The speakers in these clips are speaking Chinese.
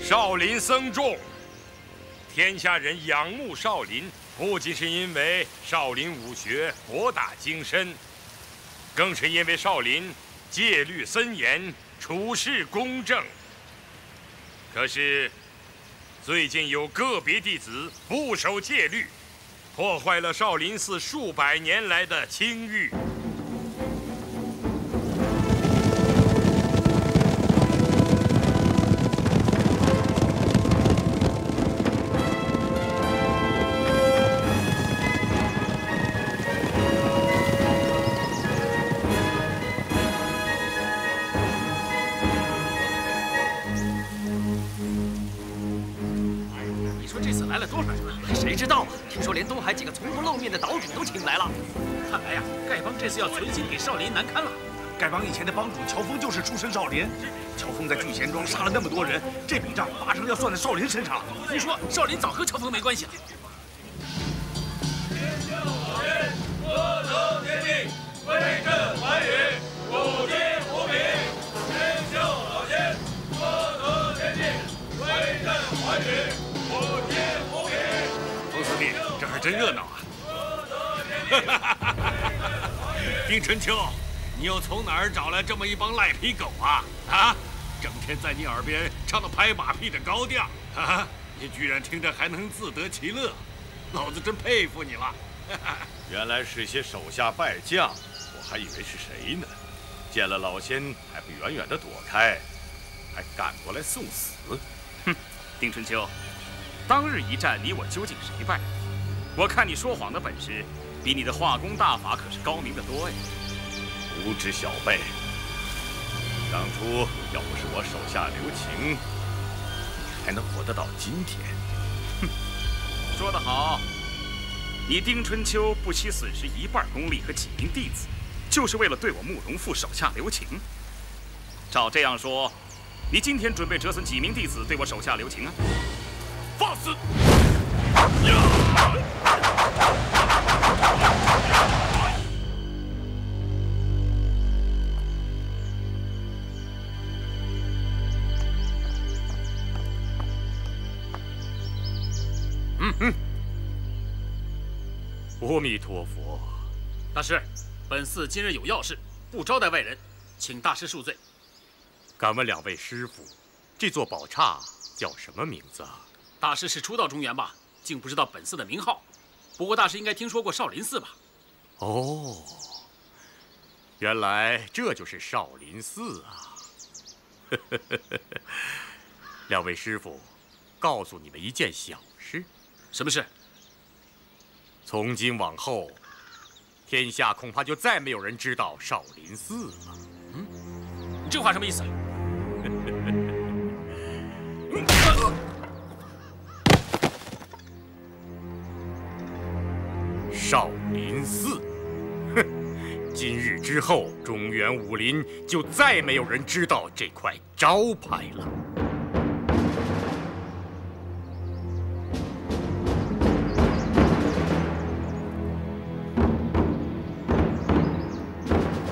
少林僧众，天下人仰慕少林，不仅是因为少林武学博大精深，更是因为少林戒律森严，处事公正。可是，最近有个别弟子不守戒律，破坏了少林寺数百年来的清誉。 谁知道啊？听说连东海几个从不露面的岛主都请来了。看来呀，丐帮这次要存心给少林难堪了。丐帮以前的帮主乔峰就是出身少林，乔峰在聚贤庄杀了那么多人，这笔账八成要算在少林身上。胡说，少林早和乔峰没关系了。天下老天，各成天地，威震寰宇，古今无比。天下老天，各成天地，威震寰宇，古今无比。 冯司令，这还真热闹啊！丁春秋，你又从哪儿找来这么一帮赖皮狗啊？啊，整天在你耳边唱那拍马屁的高调啊！你居然听着还能自得其乐，老子真佩服你了。原来是些手下败将，我还以为是谁呢。见了老仙还不远远的躲开，还赶过来送死。哼，丁春秋。 当日一战，你我究竟谁败？我看你说谎的本事，比你的化功大法可是高明得多呀！无知小辈，当初要不是我手下留情，你还能活得到今天？哼，说得好！你丁春秋不惜损失一半功力和几名弟子，就是为了对我慕容复手下留情。照这样说，你今天准备折损几名弟子对我手下留情啊？ 放肆！阿弥陀佛，大师，本寺今日有要事，不招待外人，请大师恕罪。敢问两位师傅，这座宝刹叫什么名字啊？ 大师是初到中原吧？竟不知道本寺的名号。不过大师应该听说过少林寺吧？哦，原来这就是少林寺啊！两位师傅，告诉你们一件小事。什么事？从今往后，天下恐怕就再没有人知道少林寺了。嗯，你这话什么意思？少林寺，哼！今日之后，中原武林就再没有人知道这块招牌了。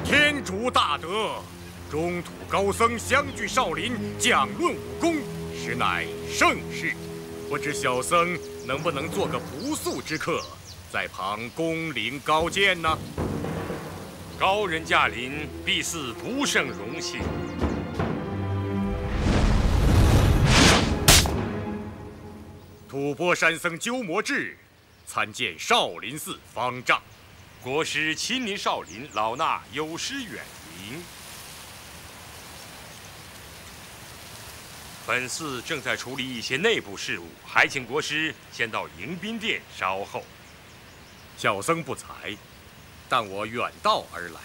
天竺大德，中土高僧相聚少林，讲论武功，实乃盛事。不知小僧能不能做个不速之客？ 在旁恭临高见呢。高人驾临，必似不胜荣幸。吐蕃山僧鸠摩智参见少林寺方丈。国师亲临少林，老衲有失远迎。本寺正在处理一些内部事务，还请国师先到迎宾殿稍后。 小僧不才，但我远道而来，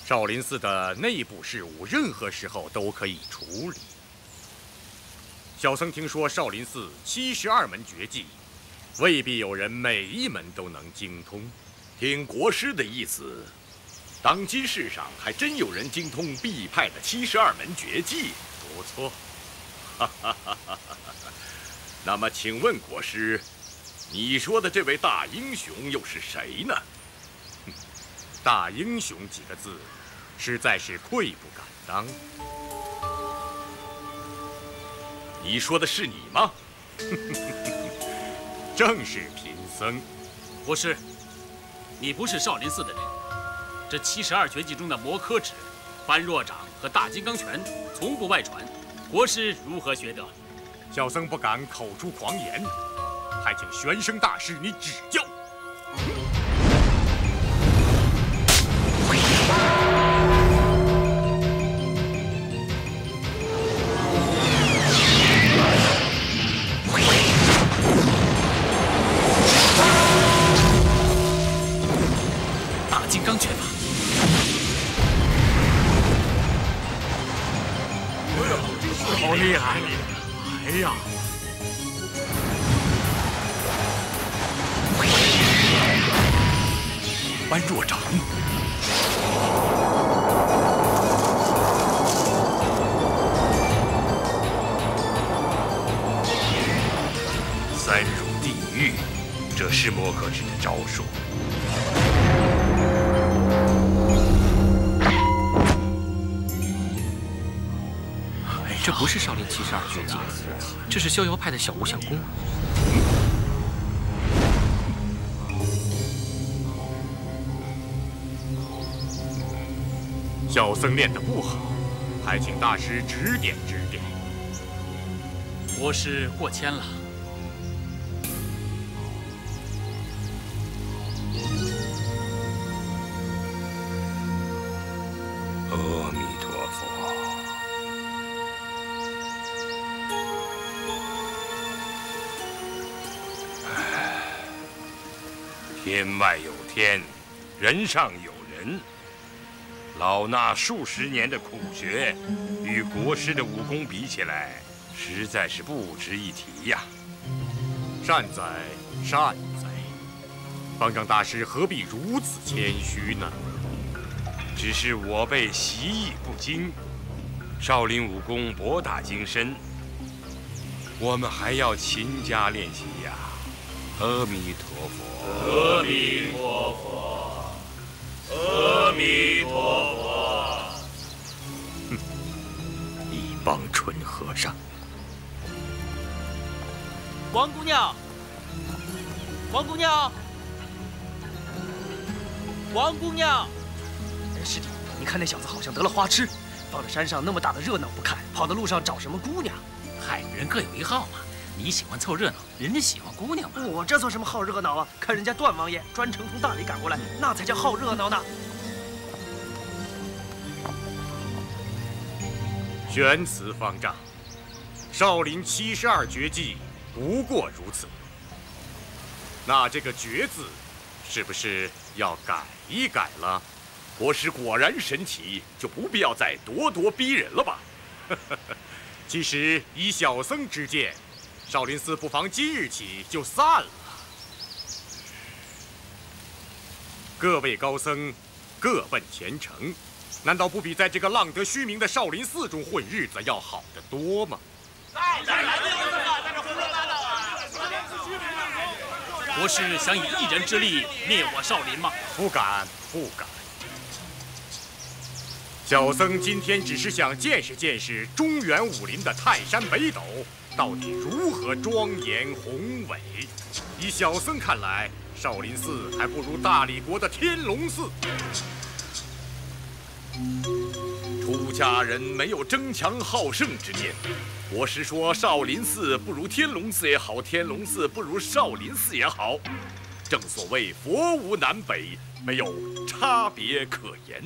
少林寺的内部事务，任何时候都可以处理。小僧听说少林寺72门绝技，未必有人每一门都能精通。听国师的意思，当今世上还真有人精通必派的72门绝技，不错。哈哈哈哈哈！那么，请问国师？ 你说的这位大英雄又是谁呢？大英雄几个字，实在是愧不敢当。你说的是你吗？正是贫僧。国师，你不是少林寺的人，这72绝技中的摩诃指、般若掌和大金刚拳从不外传，国师如何学得？小僧不敢口出狂言，还请玄生大师你指教。大金刚拳法。好厉害！哎呀！般若掌，三入地狱，这是摩诃指的招数。这不是少林72绝技，这是逍遥派的小无相功。小僧练得不好，还请大师指点指点。国师过谦了。阿弥陀佛。天外有天，人上有人。老衲数十年的苦学，与国师的武功比起来，实在是不值一提呀。善哉，善哉！方丈大师何必如此谦虚呢？只是我辈习艺不精，少林武功博大精深，我们还要勤加练习呀。阿弥陀佛。阿弥陀佛，阿弥陀佛。一帮蠢和尚！王姑娘，王姑娘，王姑娘！师弟，你看那小子好像得了花痴，放在山上那么大的热闹不看，跑到路上找什么姑娘？嗨，人各有一好嘛。你喜欢凑热闹，人家喜欢姑娘嘛。我这算什么好热闹啊？看人家段王爷专程从大理赶过来，那才叫好热闹呢。玄慈方丈，少林72绝技不过如此，那这个“绝”字，是不是要改一改了？国师果然神奇，就不必要再咄咄逼人了吧？其实以小僧之见，少林寺不妨今日起就散了。各位高僧各奔前程，难道不比在这个浪得虚名的少林寺中混日子要好得多吗？国师想以一人之力灭我少林吗？不敢，不敢。小僧今天只是想见识见识中原武林的泰山北斗到底如何庄严宏伟。以小僧看来，少林寺还不如大理国的天龙寺。出家人没有争强好胜之念。国师说少林寺不如天龙寺也好，天龙寺不如少林寺也好，正所谓佛无南北，没有差别可言。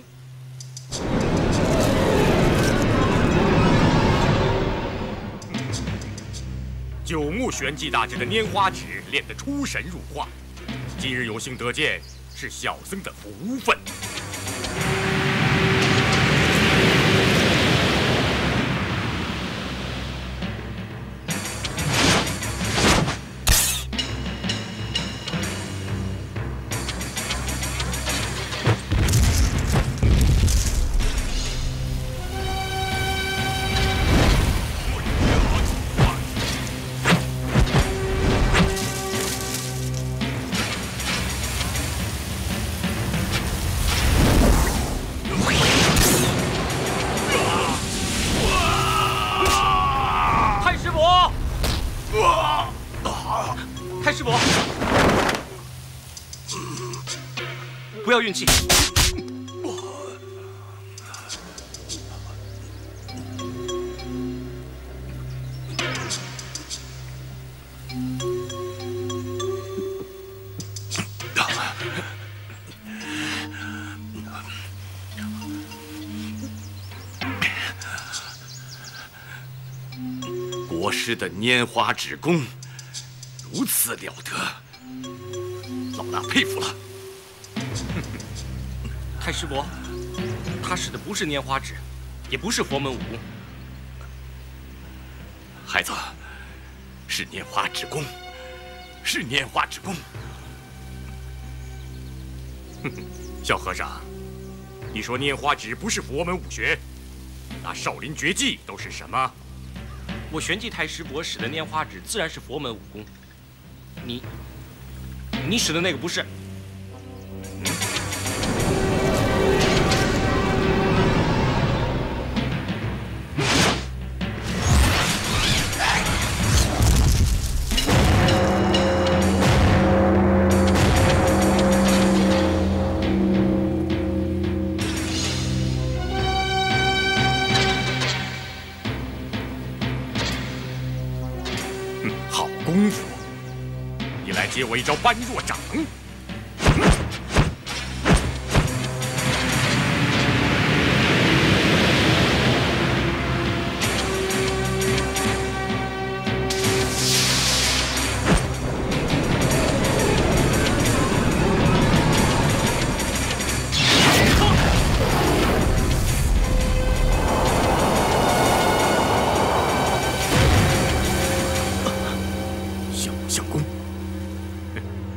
九目玄技大师的拈花指练得出神入化，今日有幸得见，是小僧的福分。不要运气。国师的拈花指功如此了得，老衲佩服了。太师伯，他使的不是拈花指，也不是佛门武功。孩子，是拈花指功，是拈花指功。小和尚，你说拈花指不是佛门武学，那少林绝技都是什么？我玄寂太师伯使的拈花指自然是佛门武功，你使的那个不是。好功夫！你来接我一招般若掌。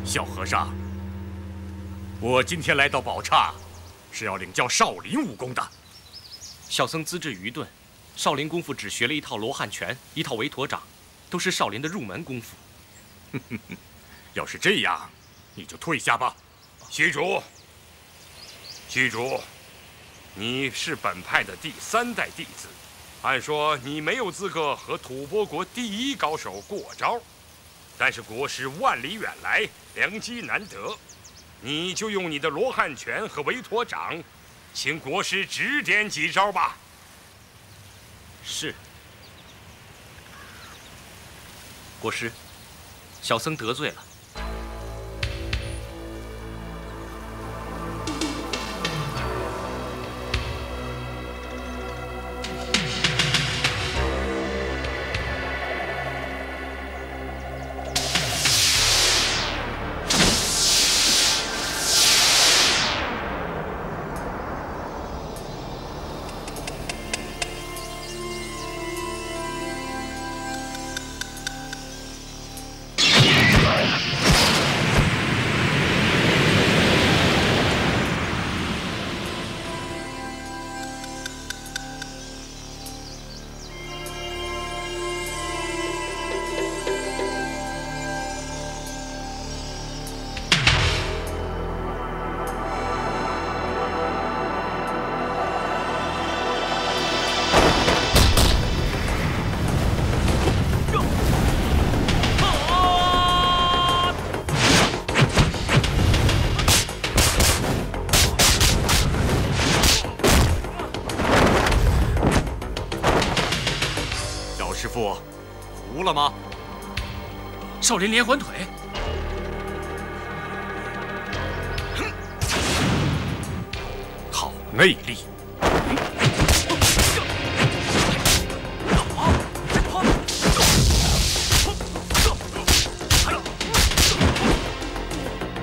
小和尚，我今天来到宝刹，是要领教少林武功的。小僧资质愚钝，少林功夫只学了一套罗汉拳，一套围陀掌，都是少林的入门功夫。要是这样，你就退下吧。虚竹，虚竹，你是本派的第3代弟子，按说你没有资格和吐蕃国第1高手过招。但是国师万里远来，良机难得，你就用你的罗汉拳和围陀掌，请国师指点几招吧。是。国师，小僧得罪了。师傅，服了吗？少林连环腿。好内力。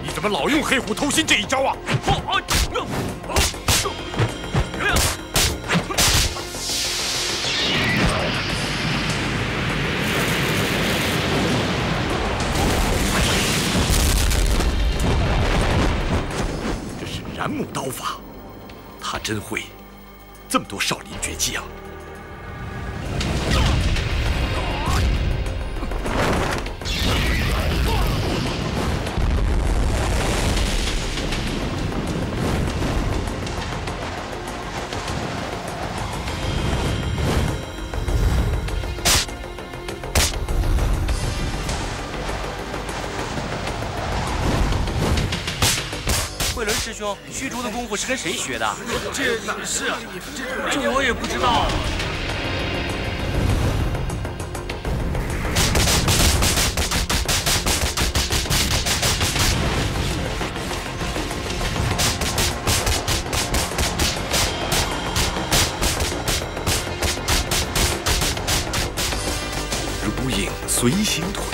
你怎么老用黑虎偷心这一招啊？燃木刀法，他真会这么多少林绝技啊！慧伦师兄，虚竹的功夫是跟谁学的？这我也不知道。如影随形腿。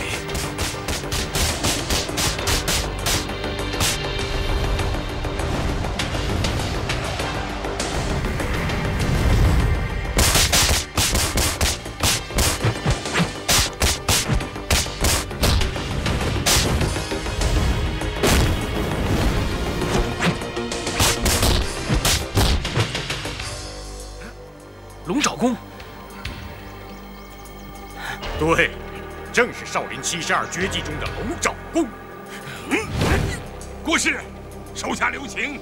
龙爪功，对，正是少林72绝技中的龙爪功。国师，手下留情。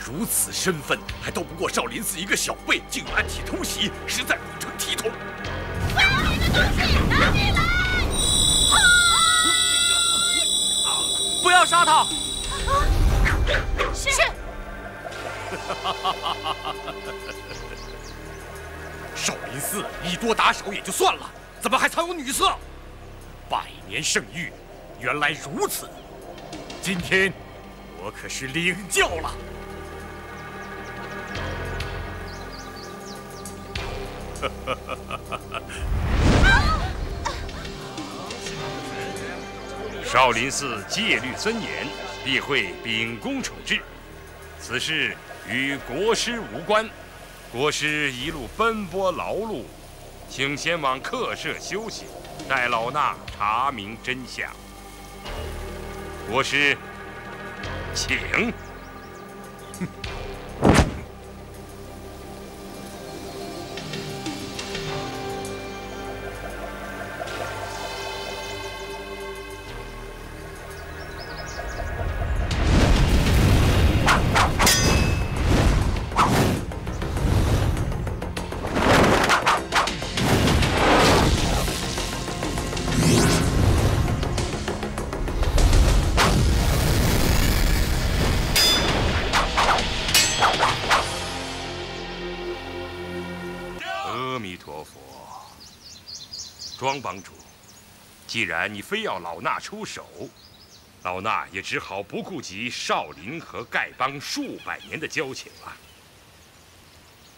如此身份，还斗不过少林寺一个小辈，竟暗体偷袭，实在不成体统。把你的东西拿起来！不要杀他！是。少林寺以多打少也就算了，怎么还藏有女色？百年圣域，原来如此。今天我可是领教了。 少林寺戒律森严，必会秉公处置。此事与国师无关。国师一路奔波劳碌，请先往客舍休息，待老衲查明真相。国师，请。阿弥陀佛，庄帮主，既然你非要老衲出手，老衲也只好不顾及少林和丐帮数百年的交情了。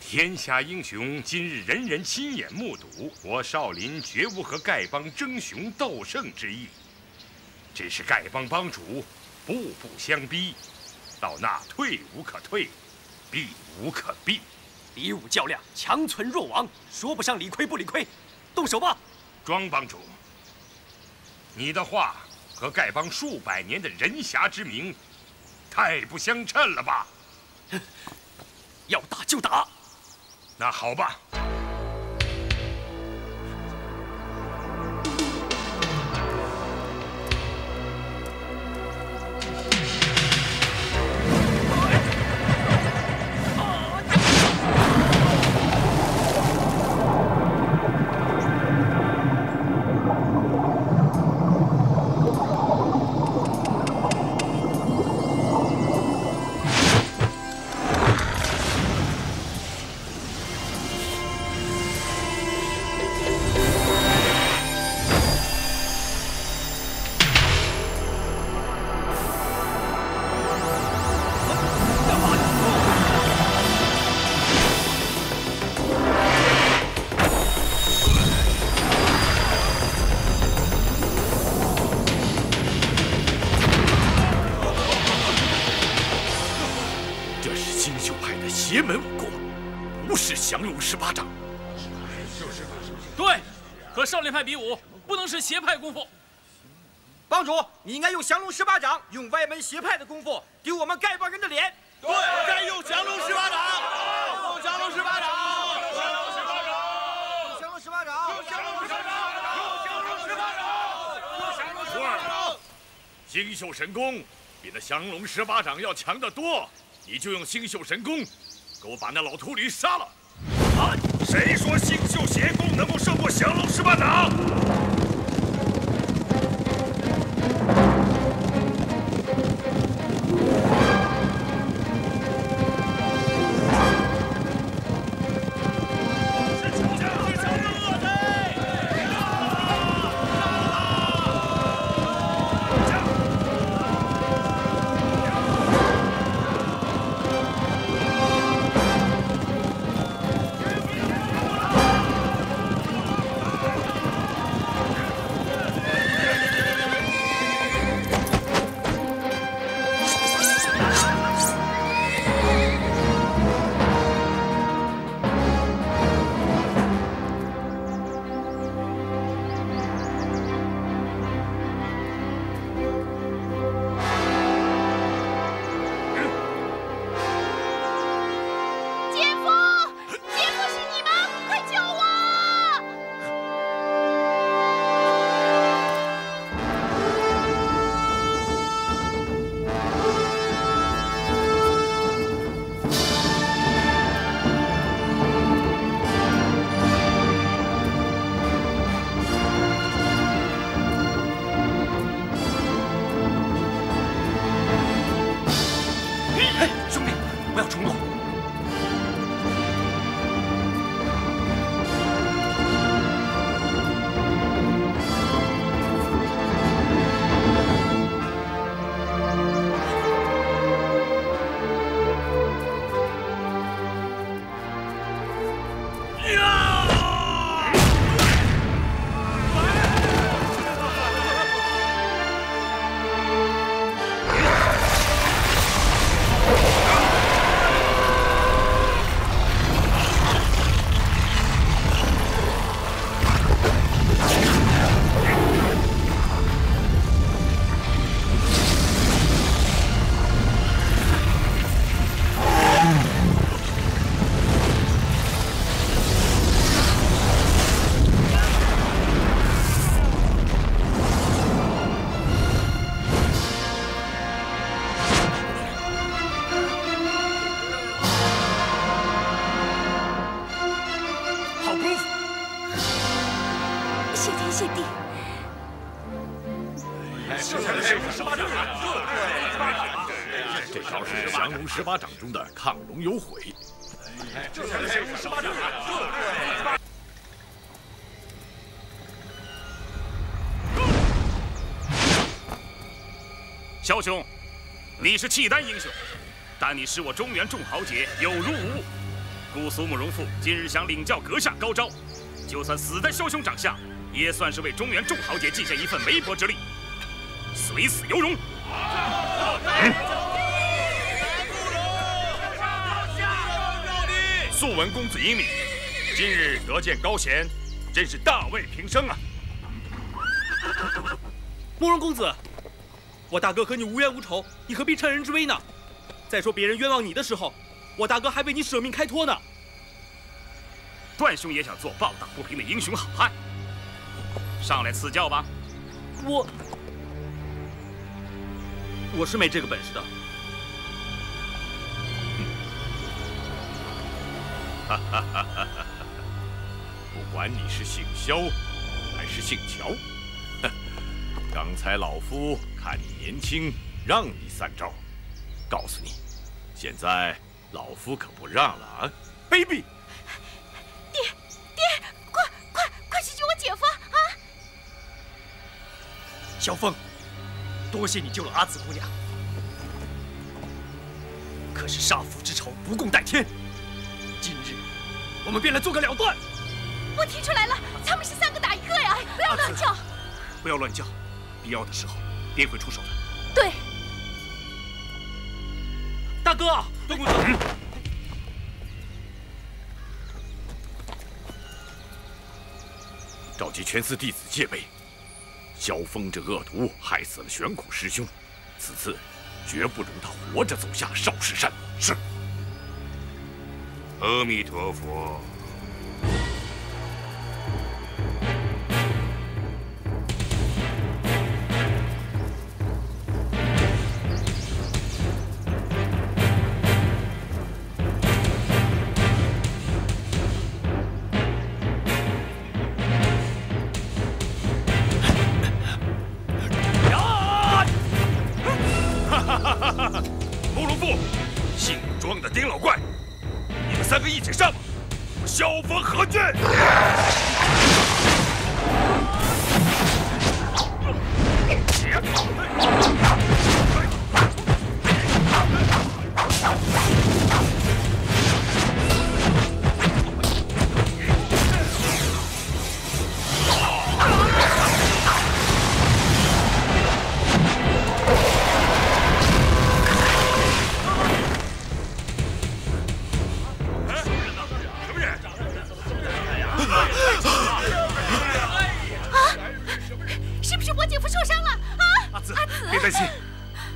天下英雄今日人人亲眼目睹，我少林绝无和丐帮争雄斗胜之意，只是丐帮帮主步步相逼，老衲退无可退，避无可避。 比武较量，强存弱亡，说不上理亏不理亏，动手吧！庄帮主，你的话和丐帮数百年的人侠之名，太不相称了吧？要打就打。那好吧。 邪门武功，不是降龙18掌。对，和少林派比武，不能是邪派功夫。帮主，你应该用降龙十八掌，用歪门邪派的功夫丢我们丐帮人的脸。对，该用降龙十八掌，用降龙十八掌，降龙十八掌，降龙十八掌，用降龙十八掌，用降龙十八掌，用降龙十八掌。星宿神功比那降龙十八掌要强得多，你就用星宿神功，给我把那老秃驴杀了。啊！谁说星宿邪功能够胜过降龙十八掌？这招是降龙十八掌中的亢龙有悔。这才是降龙十八掌。枭雄，你是契丹英雄，但你使我中原众豪杰有如无物。故苏慕容复今日想领教阁下高招，就算死在枭雄掌下，也算是为中原众豪杰尽下一份微薄之力，虽死犹荣。素闻公子英明，今日得见高贤，真是大慰平生啊！慕容公子，我大哥和你无冤无仇，你何必趁人之危呢？再说别人冤枉你的时候，我大哥还为你舍命开脱呢。段兄也想做抱打不平的英雄好汉，上来赐教吧。我是没这个本事的。不管你是姓萧还是姓乔，刚才老夫看你年轻，让你3招。告诉你，现在老夫可不让了啊！卑鄙！爹，快去救我姐夫啊！萧峰，多谢你救了阿紫姑娘，可是杀父之仇不共戴天。今日我们便来做个了断。我提出来了，他们是3个打1个呀！不要乱叫，不要乱叫，必要的时候爹会出手的。对，大哥，段公子。召集全寺弟子戒备。萧峰这恶徒害死了玄苦师兄，此次绝不容他活着走下少室山。是。阿弥陀佛。 慕容复，姓庄的丁老怪，你们3个一起上吧！萧峰何惧？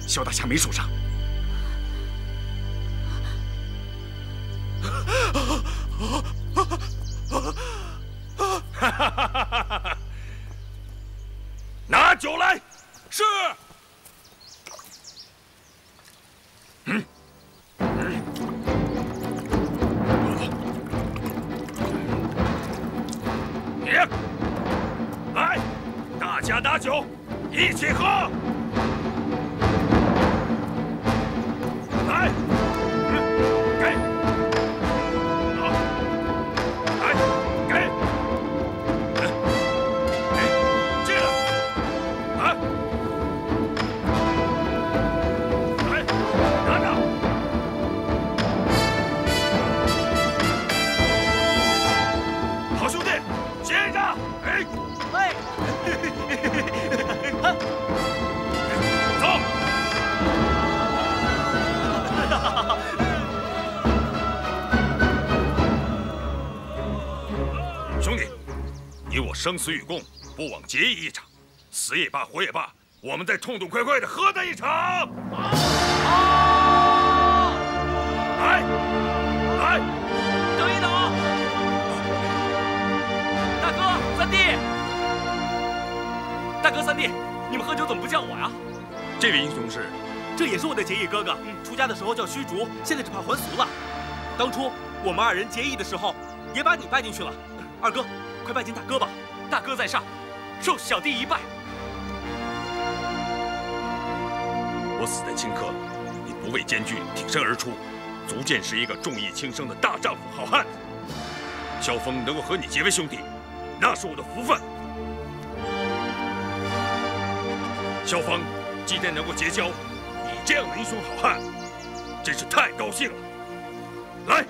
萧大侠没受伤。拿酒来。是。来，大家拿酒，一起喝。 来，给，好，来，给，进来，来，来，拿着，好兄弟，接着，哎，走。 兄弟，你我生死与共，不枉结义一场，死也罢，活也罢，我们再痛痛快快的喝他一场！来，来，等一等，大哥、三弟，大哥、三弟，你们喝酒怎么不叫我呀？这位英雄是？ 这也是我的结义哥哥，出家的时候叫虚竹，现在只怕还俗了。当初我们2人结义的时候，也把你拜进去了。二哥，快拜见大哥吧！大哥在上，受小弟一拜。我死在顷刻，你不畏艰巨，挺身而出，足见是一个重义轻生的大丈夫好汉。萧峰能够和你结为兄弟，那是我的福分。萧峰今天能够结交。 这样的英雄好汉，真是太高兴了！来，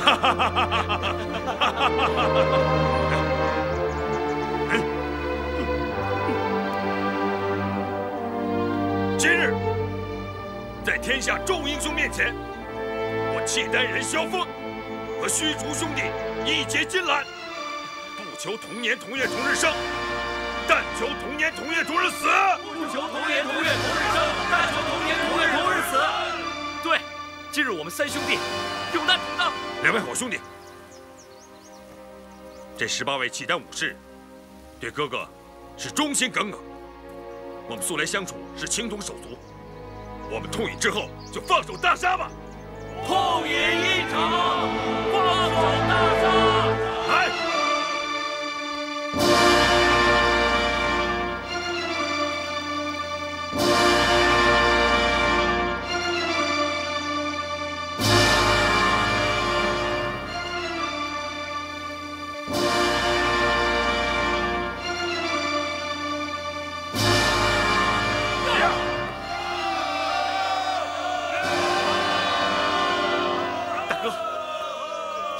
哈哈哈哈哈！今日在天下众英雄面前，我契丹人萧峰和虚竹兄弟一结金兰，不求同年同月同日生。 但求同年同月同日死，不求同年同月同日生，但求同年同月同日死。对，今日我们3兄弟有难同当。2位好兄弟，这18位契丹武士对哥哥是忠心耿耿，我们素来相处是情同手足，我们痛饮之后就放手大杀吧！痛饮一场，放手大杀！来。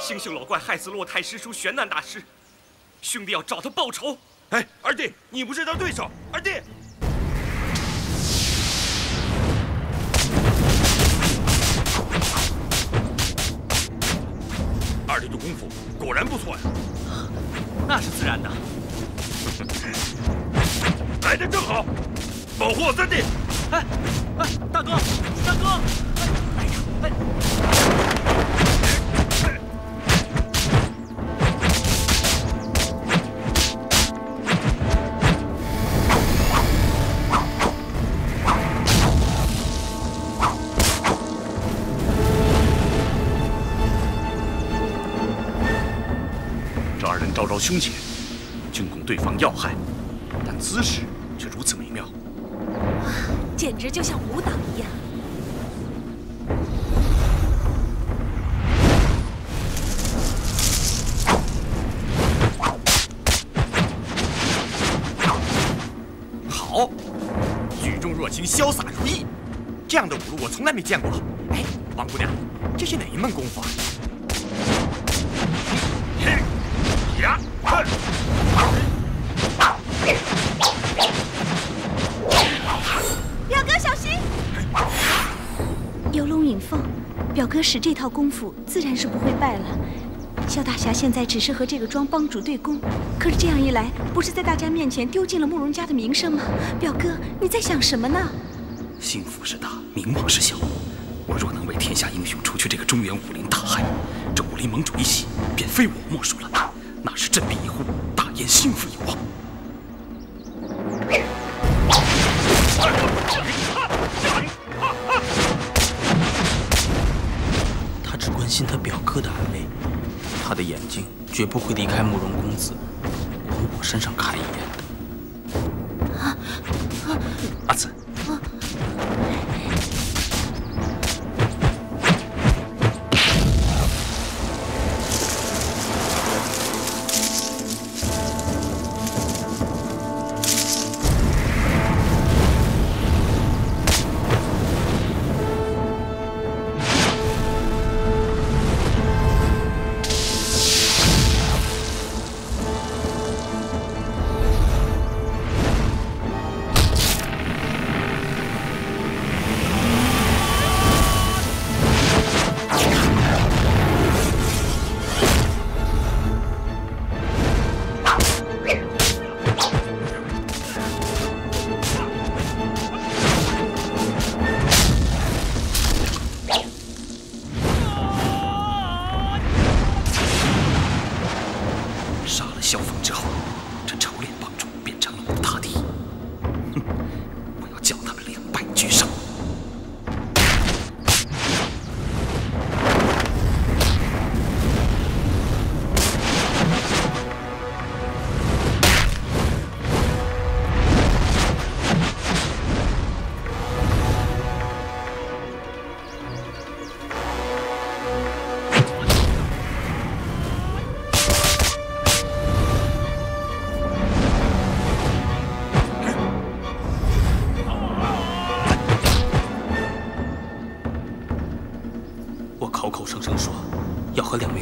星宿老怪害死洛太师叔玄难大师，兄弟要找他报仇。哎，二弟，你不是他对手，二弟。儿这种功夫果然不错呀。那是自然的。来的正好，保护我三弟。哎，大哥，大哥！哎呀，哎。 招招凶险，均恐对方要害，但姿势却如此美妙，简直就像舞蹈一样。好，举重若轻，潇洒如意，这样的舞路我从来没见过。哎，王姑娘，这是哪一门功夫啊？ 呀！表哥小心！游龙引凤，表哥使这套功夫，自然是不会败了。萧大侠现在只是和这个庄帮主对攻，可是这样一来，不是在大家面前丢尽了慕容家的名声吗？表哥，你在想什么呢？幸福是大，名望是小。我若能为天下英雄除去这个中原武林大害，这武林盟主一席便非我莫属了。 那是振臂一呼，大燕幸福有望。他只关心他表哥的安危，他的眼睛绝不会离开慕容公子往我身上看一眼的。阿紫。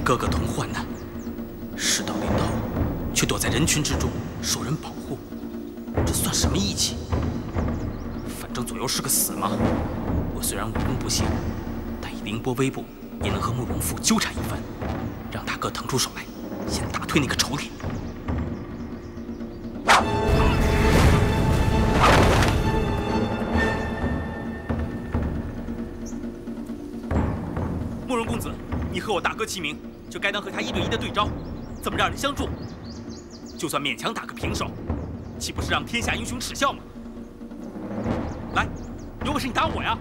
哥哥同患难，事到临头，却躲在人群之中受人保护，这算什么义气？反正左右是个死嘛。我虽然武功不行，但以凌波微步，也能和慕容复纠缠一番，让大哥腾出手来，先打退那个丑脸。慕容公子，你和我大哥齐名。 就该当和他1对1的对招，怎么让人相助？就算勉强打个平手，岂不是让天下英雄耻笑吗？来，有本事你打我呀！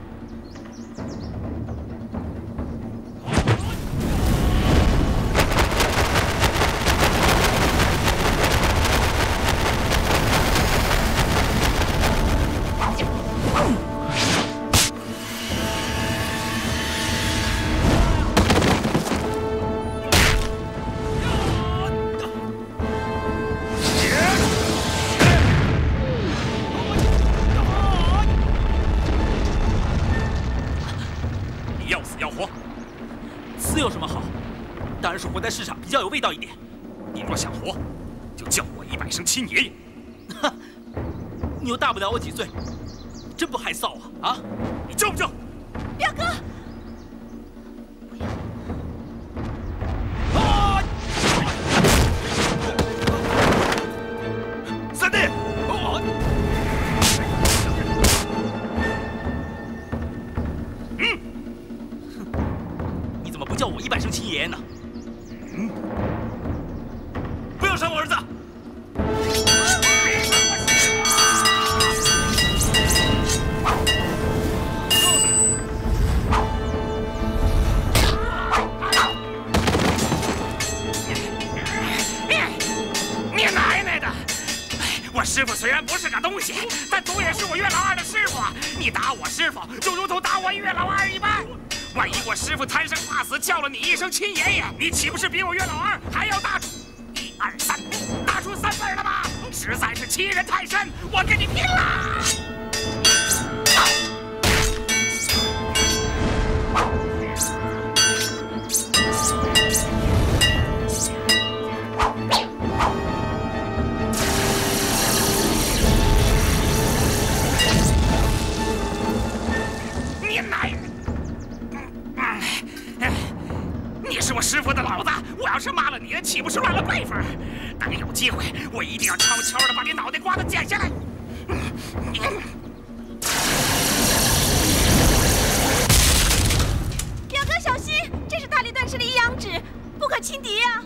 是活在世上比较有味道一点。你若想活，就叫我100声亲爷爷。哼，你又大不了我几岁，真不害臊啊！啊，你叫不叫？表哥，啊！声亲爷爷呢。不要伤我儿子！你奶奶的！我师傅虽然不是个东西，但总也是我岳老二的师傅。你打我师傅，就如同打我岳老二一般。万一我师傅贪生怕死，叫了你一声亲爷爷，你岂不是比我岳老二还要大出1、2、3，大出3辈了吧？实在是欺人太甚！我跟你拼了！你奶！你是我师傅的老子，我要是骂了你，岂不是乱了辈分？等有机会，我一定要悄悄地把你脑袋瓜子剪下来。表哥小心，这是大力断氏的一阳指，不可轻敌呀！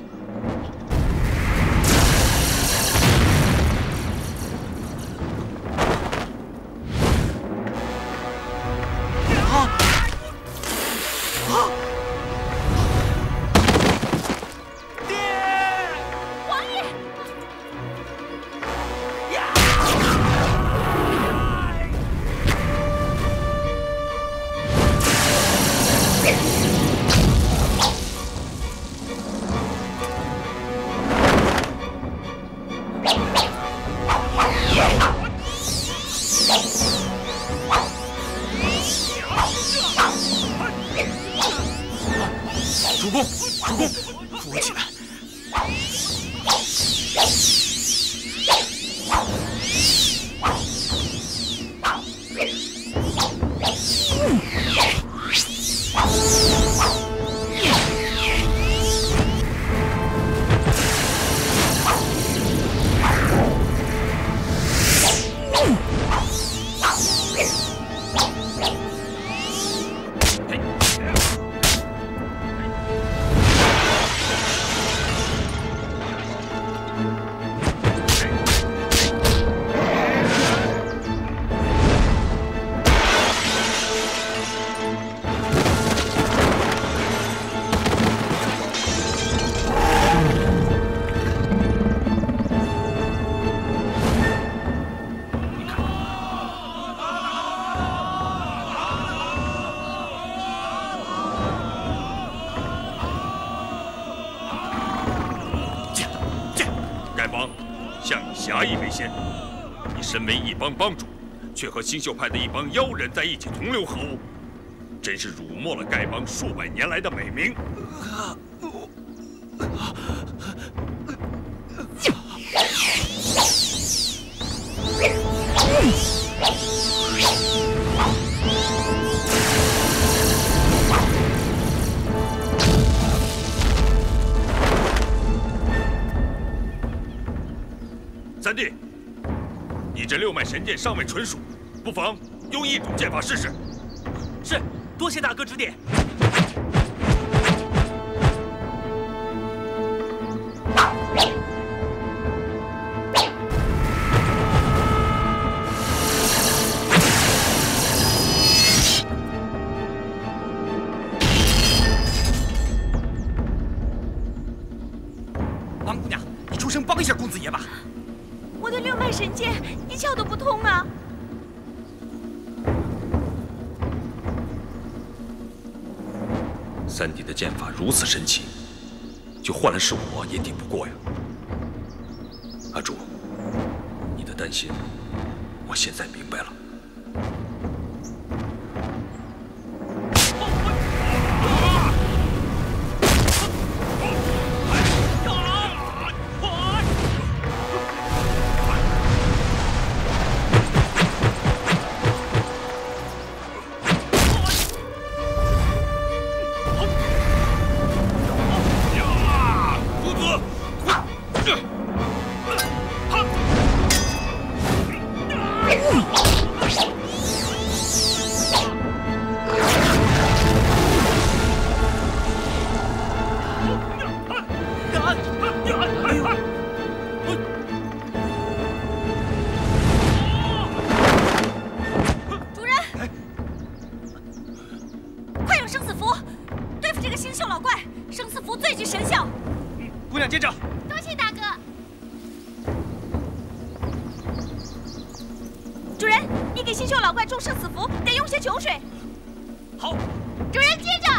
主公，主公，扶我起来！侠义为先，你身为一帮帮主，却和星宿派的一帮妖人在一起同流合污，真是辱没了丐帮数百年来的美名。三弟，你这6脉神剑尚未纯熟，不妨用一种剑法试试。是，多谢大哥指点。王姑娘，你出声帮一下公子爷吧。我的6脉神剑一窍都不通啊！三弟的剑法如此神奇，就换了是我也抵不过呀。阿朱，你的担心，我现在明白了。具神效。姑娘接着。多谢大哥。主人，你给星宿老怪种生死符，得用些酒水。好。主人接着。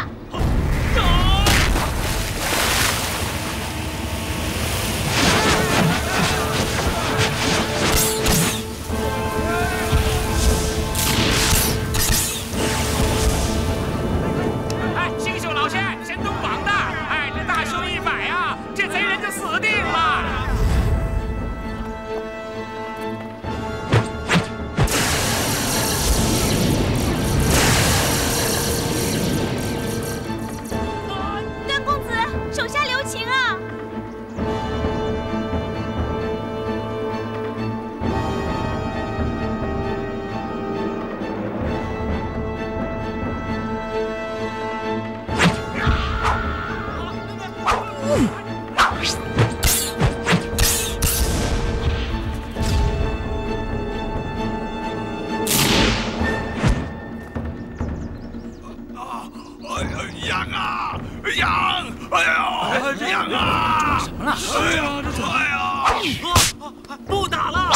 不打了！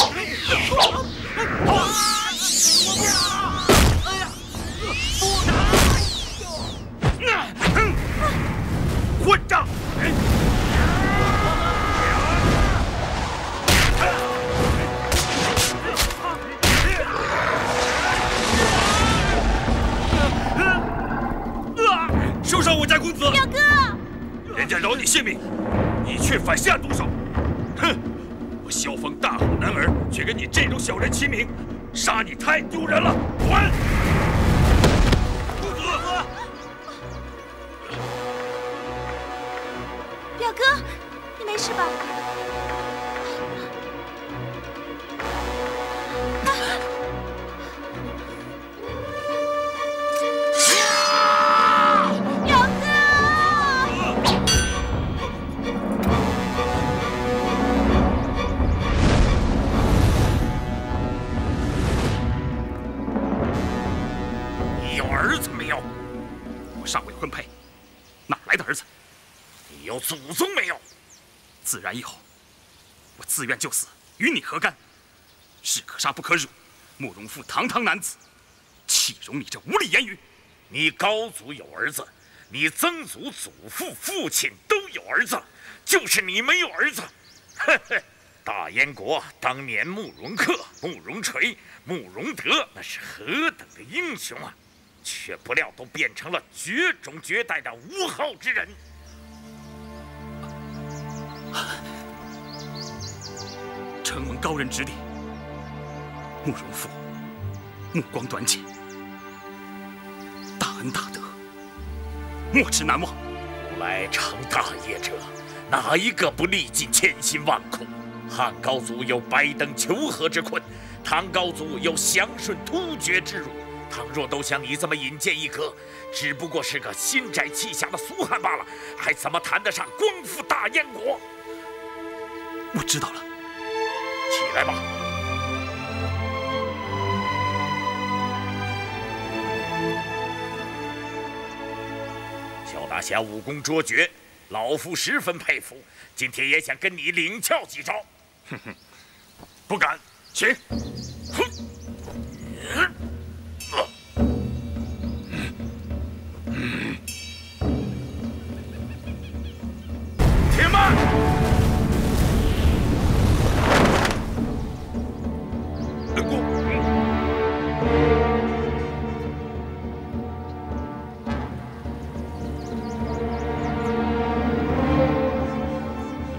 混账！收上我家公子！表哥，人家饶你性命，你却反下毒手！哼！我萧峰大好男儿，却跟你这种小人齐名，杀你太丢人了！滚！公子，表哥，你没事吧？婚配，哪来的儿子？你有祖宗没有？自然有。我自愿就死，与你何干？士可杀不可辱，慕容复堂堂男子，岂容你这无礼言语？你高祖有儿子，你曾祖、祖父、父亲都有儿子，就是你没有儿子。呵呵，大燕国当年慕容恪、慕容垂、慕容德，那是何等的英雄啊！却不料都变成了绝种绝代的无号之人。承蒙高人指点，慕容复目光短浅，大恩大德，莫齿难忘。古来成大业者，哪一个不历尽千辛万苦？汉高祖有百登求和之困，唐高祖有降顺突厥之辱。倘若都像你这么引荐一哥，只不过是个心窄气狭的俗汉罢了，还怎么谈得上光复大燕国？我知道了，起来吧。萧大侠武功卓绝，老夫十分佩服，今天也想跟你领教几招。哼哼，不敢，请。哼。且慢！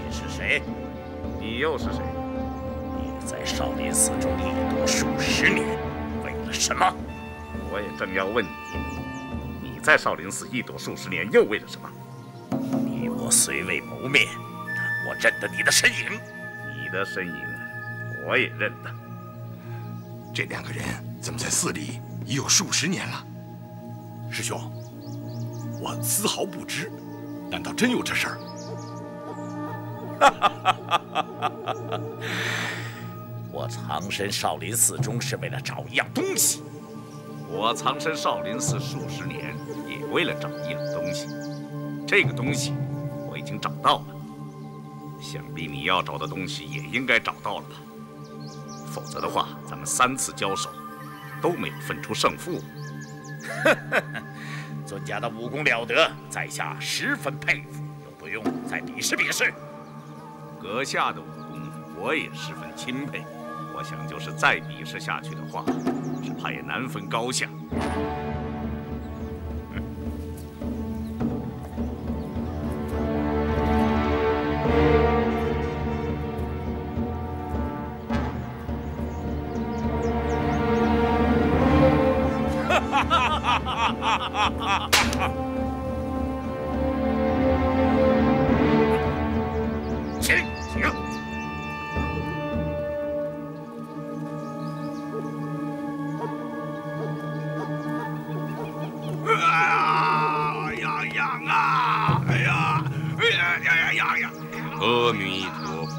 你是谁？你又是谁？你在少林寺中一躲数十年，为了什么？我也正要问你，你在少林寺一躲数十年，又为了什么？你我虽未谋面，但我认得你的身影。你的身影，我也认得。这两个人怎么在寺里已有数十年了？师兄，我丝毫不知，难道真有这事儿？我藏身少林寺中是为了找一样东西。我藏身少林寺数十年，也为了找一样东西。这个东西，我已经经找到了，想必你要找的东西也应该找到了吧？否则的话，咱们3次交手都没有分出胜负。尊家的武功了得，在下十分佩服，有不用再比试比试。阁下的武功我也十分钦佩，我想就是再比试下去的话，只怕也难分高下。请。阿弥陀佛。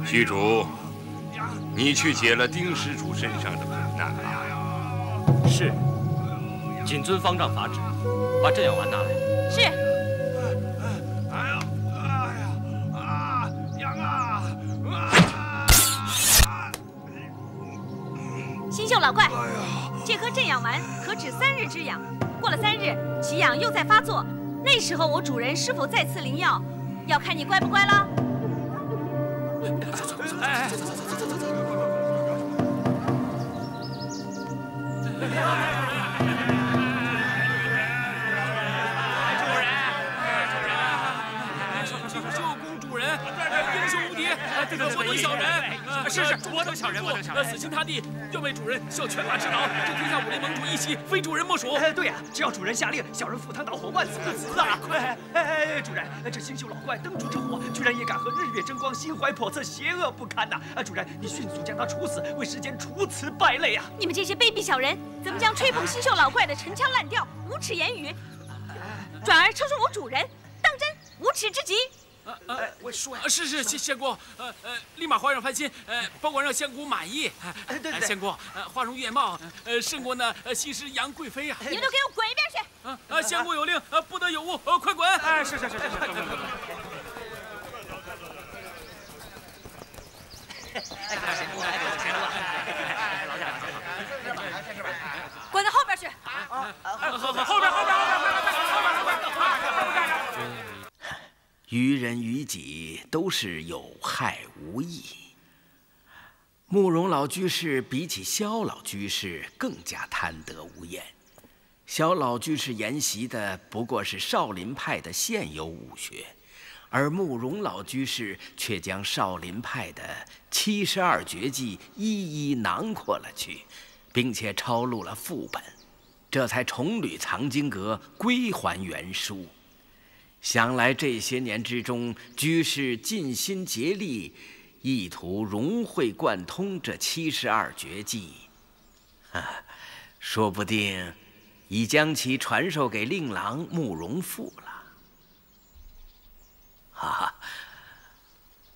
虚主，你去解了丁施主身上的苦难吧。是。谨遵方丈法旨，把镇养丸拿来。是。新秀老怪，这颗镇养丸可止3日之痒，过了3日，其痒又再发作，那时候我主人是否再次灵药，要看你乖不乖了。哎，救公主人，英雄无敌，我等小人，是我等小人，死心塌地，要为主人效犬马之劳，这天下武林盟主一席，非主人莫属。对呀，只要主人下令，小人赴汤蹈火，万死不辞啊！主人，这星宿老怪灯烛之火，居然也敢和日月争光，心怀叵测，邪恶不堪呐！主人，你迅速将他处死，为世间除此败类啊！你们这些卑鄙小人，怎么将吹捧星宿老怪的陈腔滥调、无耻言语，转而称说我主人，当真无耻至极！我说呀，是仙姑，立马还让翻新，保管让仙姑满意。对，仙姑，花容月貌，胜过那西施杨贵妃呀！你们都给我滚一边去！仙姑有令，不得有误，快滚！是。滚到后边去！后边！于人于己都是有害无益。慕容老居士比起萧老居士更加贪得无厌。萧老居士研习的不过是少林派的现有武学，而慕容老居士却将少林派的72绝技一一囊括了去，并且抄录了副本，这才重履藏经阁，归还原书。想来这些年之中，居士尽心竭力，意图融会贯通这72绝技，说不定已将其传授给令郎慕容复了。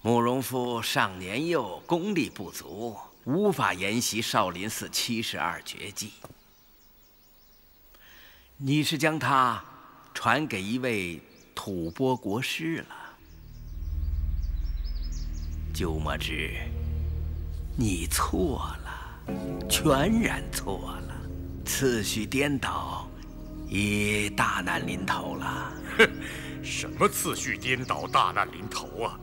慕容复尚年幼，功力不足，无法研习少林寺72绝技。你是将它传给一位吐蕃国师了，鸠摩智，你错了，全然错了，次序颠倒，已大难临头了。哼，什么次序颠倒，大难临头啊？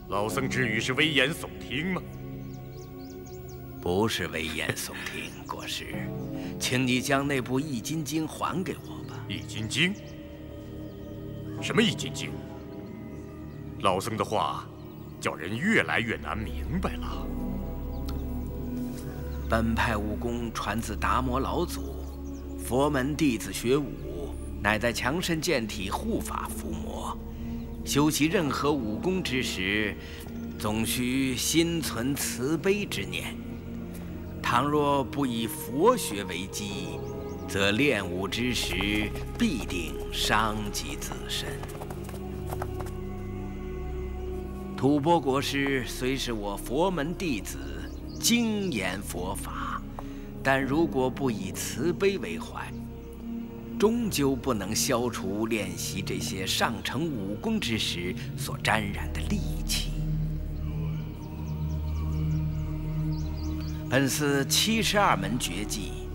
老僧之语是危言耸听吗？不是危言耸听，国师，请你将那部《易筋经》还给我吧。易筋经？什么易筋经？老僧的话，叫人越来越难明白了。本派武功传自达摩老祖，佛门弟子学武，乃在强身健体、护法伏魔。修习任何武功之时，总需心存慈悲之念。倘若不以佛学为基，则练武之时必定伤及自身。吐蕃国师虽是我佛门弟子，精研佛法，但如果不以慈悲为怀，终究不能消除练习这些上乘武功之时所沾染的戾气。本寺72门绝技，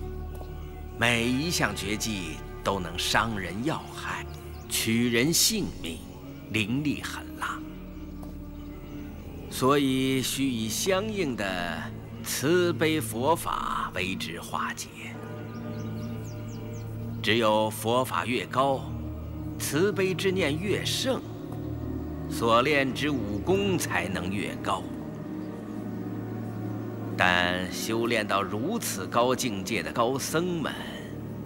每一项绝技都能伤人要害，取人性命，凌厉狠辣，所以需以相应的慈悲佛法为之化解。只有佛法越高，慈悲之念越盛，所练之武功才能越高。但修炼到如此高境界的高僧们，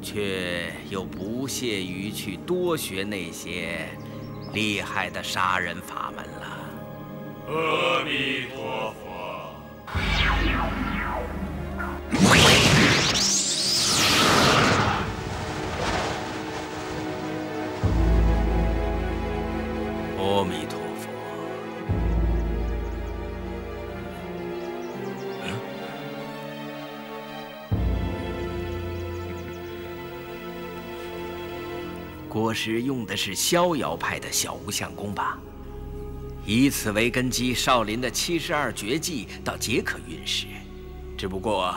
却又不屑于去多学那些厉害的杀人法门了。阿弥陀佛。阿弥陀佛。国师用的是逍遥派的小无相功吧？以此为根基，少林的72绝技倒皆可运使，只不过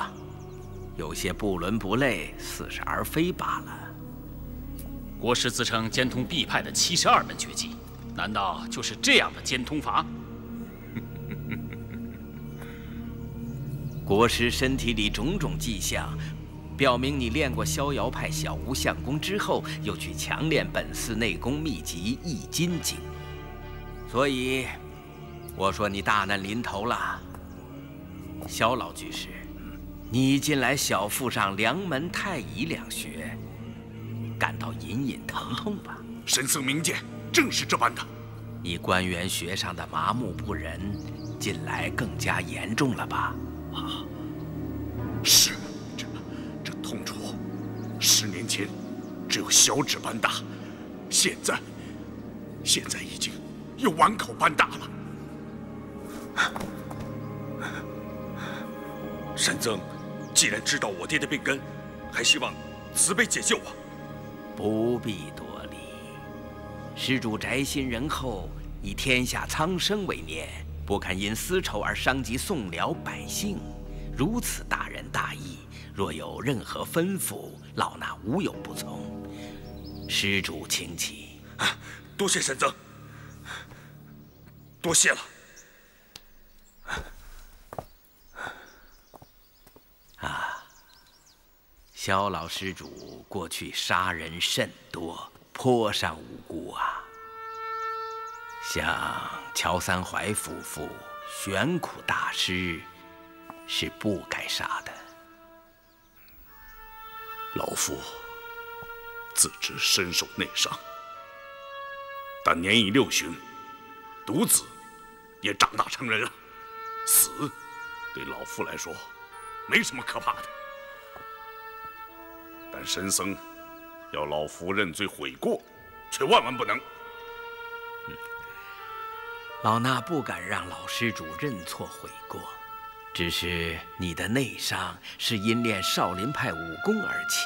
有些不伦不类，似是而非罢了。国师自称兼通毕派的72门绝技，难道就是这样的兼通法？国师身体里种种迹象，表明你练过逍遥派小无相功之后，又去强练本寺内功秘籍《易筋经》，所以我说你大难临头了。萧老居士，你近来小腹上梁门、太乙两穴，感到隐隐疼痛吧？神僧明鉴，正是这般的。你关元穴上的麻木不仁，近来更加严重了吧？啊，是，这痛楚，10年前只有小指般大，现在已经有碗口般大了。神僧，既然知道我爹的病根，还希望慈悲解救我。不必多礼。施主宅心仁厚，以天下苍生为念，不肯因私仇而伤及宋辽百姓，如此大仁大义，若有任何吩咐，老衲无有不从。施主请起。多谢神僧，多谢了。啊，萧老施主过去杀人甚多，颇伤无辜啊。像乔三槐夫妇、玄苦大师，是不该杀的。老夫自知身受内伤，但年已6旬，独子也长大成人了，死对老夫来说没什么可怕的。但神僧要老夫认罪悔过，却万万不能。老衲不敢让老施主认错悔过，只是你的内伤是因练少林派武功而起，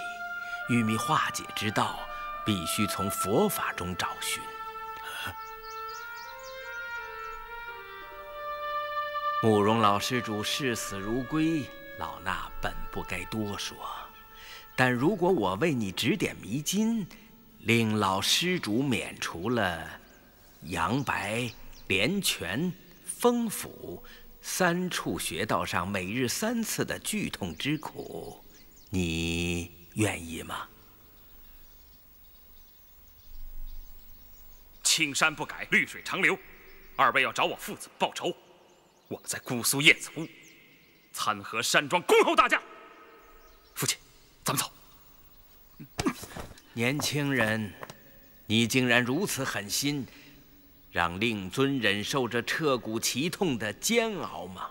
欲觅化解之道，必须从佛法中找寻。慕容老施主视死如归，老衲本不该多说，但如果我为你指点迷津，令老施主免除了杨白、连拳、风府3处穴道上每日3次的剧痛之苦，你愿意吗？青山不改，绿水长流。2位要找我父子报仇，我们在姑苏燕子屋参合山庄恭候大驾。父亲，咱们走。年轻人，你竟然如此狠心，让令尊忍受着彻骨奇痛的煎熬吗？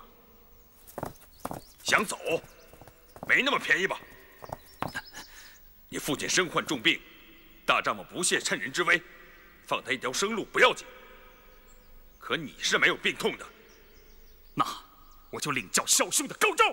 想走，没那么便宜吧？你父亲身患重病，大丈夫不屑趁人之危，放他一条生路不要紧。可你是没有病痛的，那我就领教小兄的高招。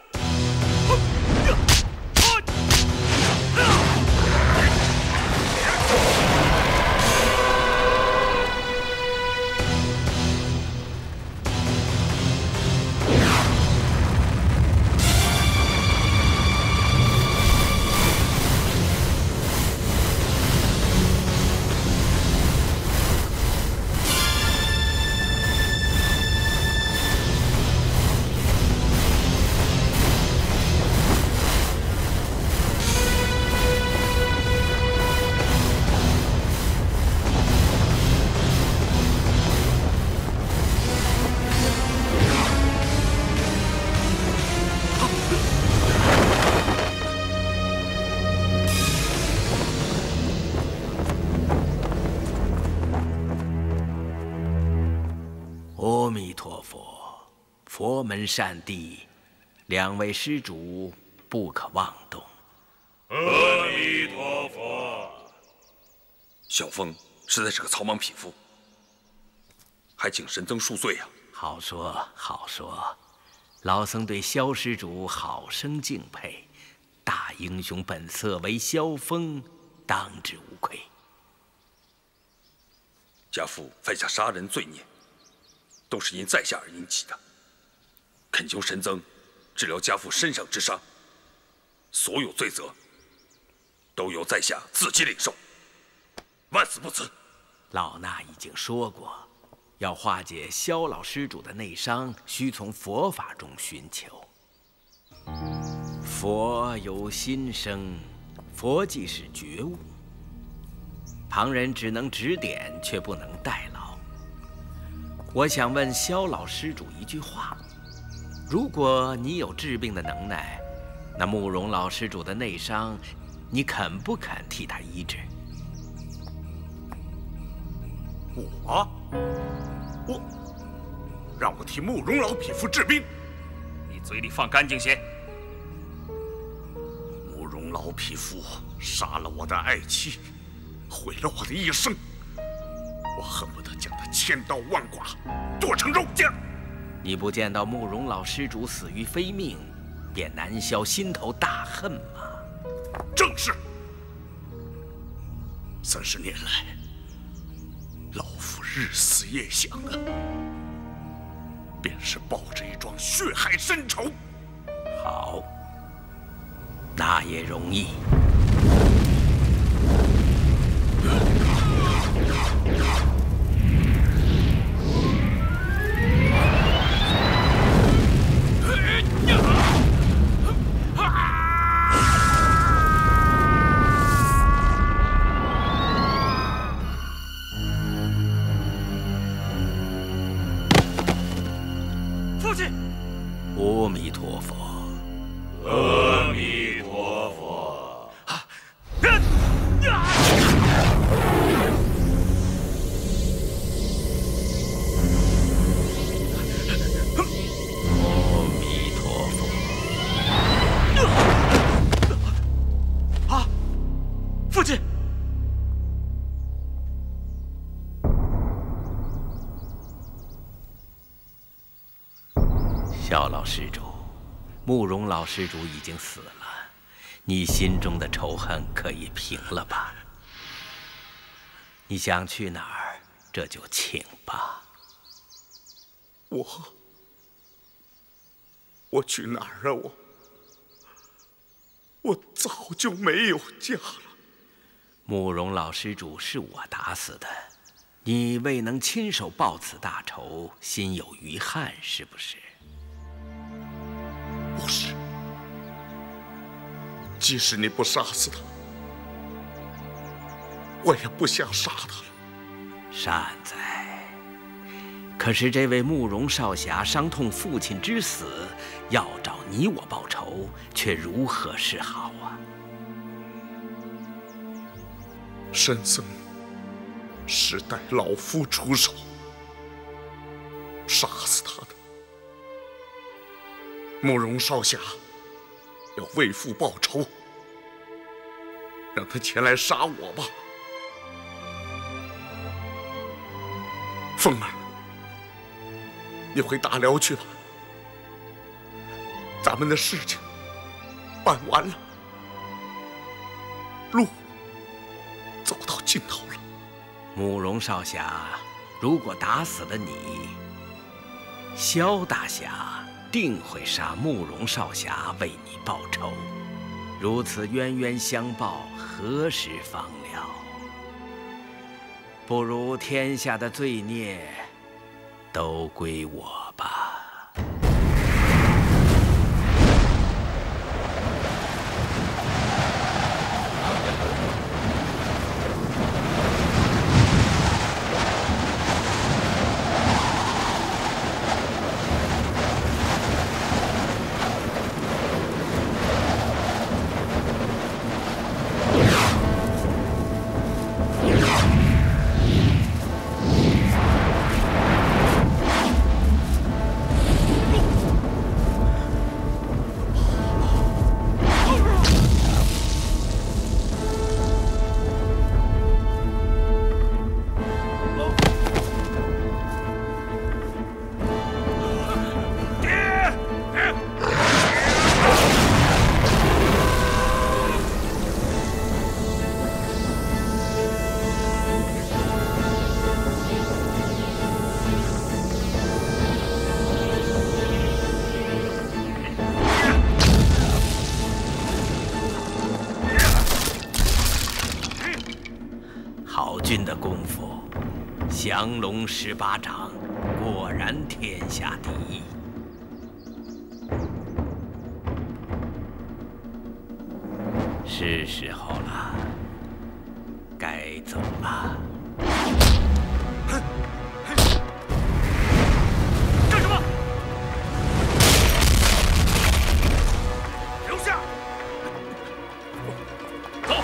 陀佛，佛门善地，两位施主不可妄动。阿弥陀佛。小凤实在是个草莽匹夫，还请神僧恕罪呀！好说好说，老僧对萧施主好生敬佩，大英雄本色为萧峰，当之无愧。家父犯下杀人罪孽，都是因在下而引起的。恳求神僧治疗家父身上之伤，所有罪责都由在下自己领受，万死不辞。老衲已经说过，要化解萧老施主的内伤，需从佛法中寻求。佛由心生，佛即是觉悟。旁人只能指点，却不能代劳。我想问萧老施主一句话：如果你有治病的能耐，那慕容老施主的内伤，你肯不肯替他医治？我让我替慕容老匹夫治病？你嘴里放干净些！慕容老匹夫杀了我的爱妻，毁了我的一生，我恨不得将他千刀万剐，剁成肉酱。你不见到慕容老施主死于非命，便难消心头大恨吗？正是。30年来，老夫日思夜想啊，便是抱着一桩血海深仇。好，那也容易。父亲，阿弥陀佛，阿弥陀佛。阿弥陀佛。啊，父亲！萧老施主，慕容老施主已经死了，你心中的仇恨可以平了吧？你想去哪儿，这就请吧。我去哪儿啊？我早就没有家了。慕容老施主是我打死的，你未能亲手报此大仇，心有余憾是不是？不是，即使你不杀死他，我也不想杀他了。善哉。可是这位慕容少侠伤痛父亲之死，要找你我报仇，却如何是好啊？神僧是代老夫出手杀死他的。慕容少侠要为父报仇，让他前来杀我吧。凤儿，你回大辽去吧，咱们的事情办完了，路走到尽头了。慕容少侠，如果打死了你，萧大侠定会杀慕容少侠为你报仇，如此冤冤相报，何时方了？不如天下的罪孽都归我吧。好俊的功夫，降龙18掌，果然天下第一。是时候了，该走了。干什么？留下！走！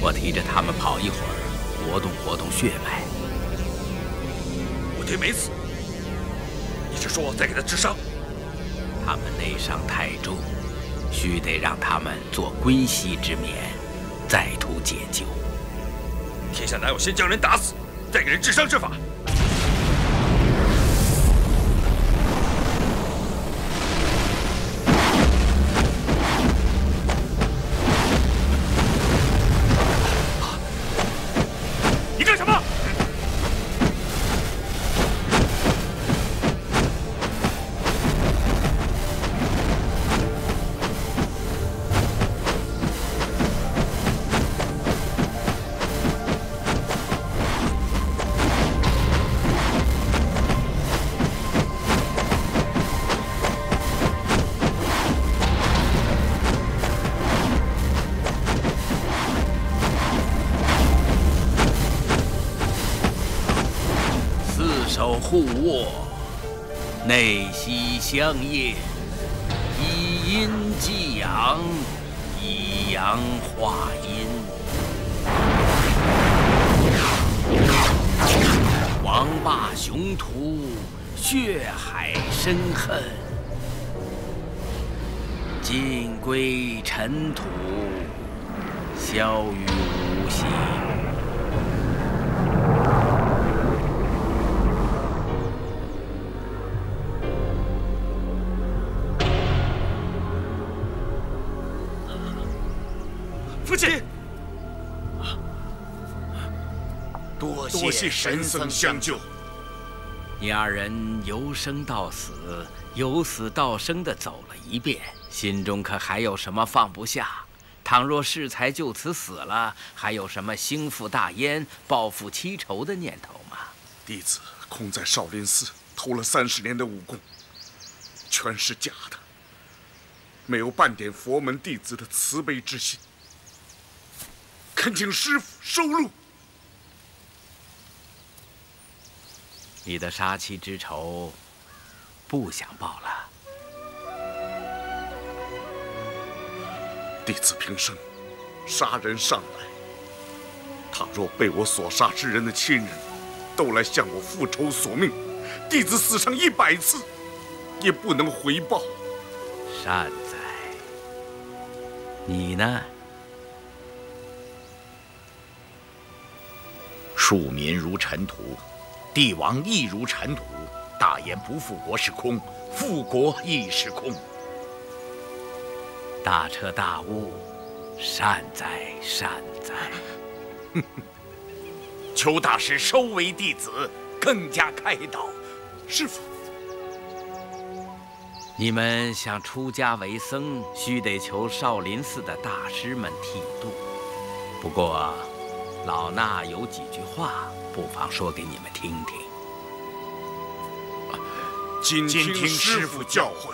我提着他们跑一会儿，活动活动血脉。武天没死，你是说再给他治伤？他们内伤太重，须得让他们做归西之眠，再图解救。天下哪有先将人打死，再给人治伤之法？你干什么？手互握，内息相应，以阴济阳，以阳化阴。王霸雄图，血海深恨，尽归尘土，消于无形。父亲，多谢神僧相救。你二人由生到死，由死到生的走了一遍，心中可还有什么放不下？倘若适才就此死了，还有什么兴复大燕、报复妻仇的念头吗？弟子空在少林寺偷了30年的武功，全是假的，没有半点佛门弟子的慈悲之心。恳请师父收录。你的杀妻之仇，不想报了？弟子平生杀人尚来，倘若被我所杀之人的亲人都来向我复仇索命，弟子死上100次，也不能回报。善哉。你呢？庶民如尘土，帝王亦如尘土。大言不复国是空，复国亦是空。大彻大悟，善哉善哉。邱大师收为弟子，更加开导。师父，你们想出家为僧，须得求少林寺的大师们剃度。不过，老衲有几句话，不妨说给你们听听。谨听师父教诲。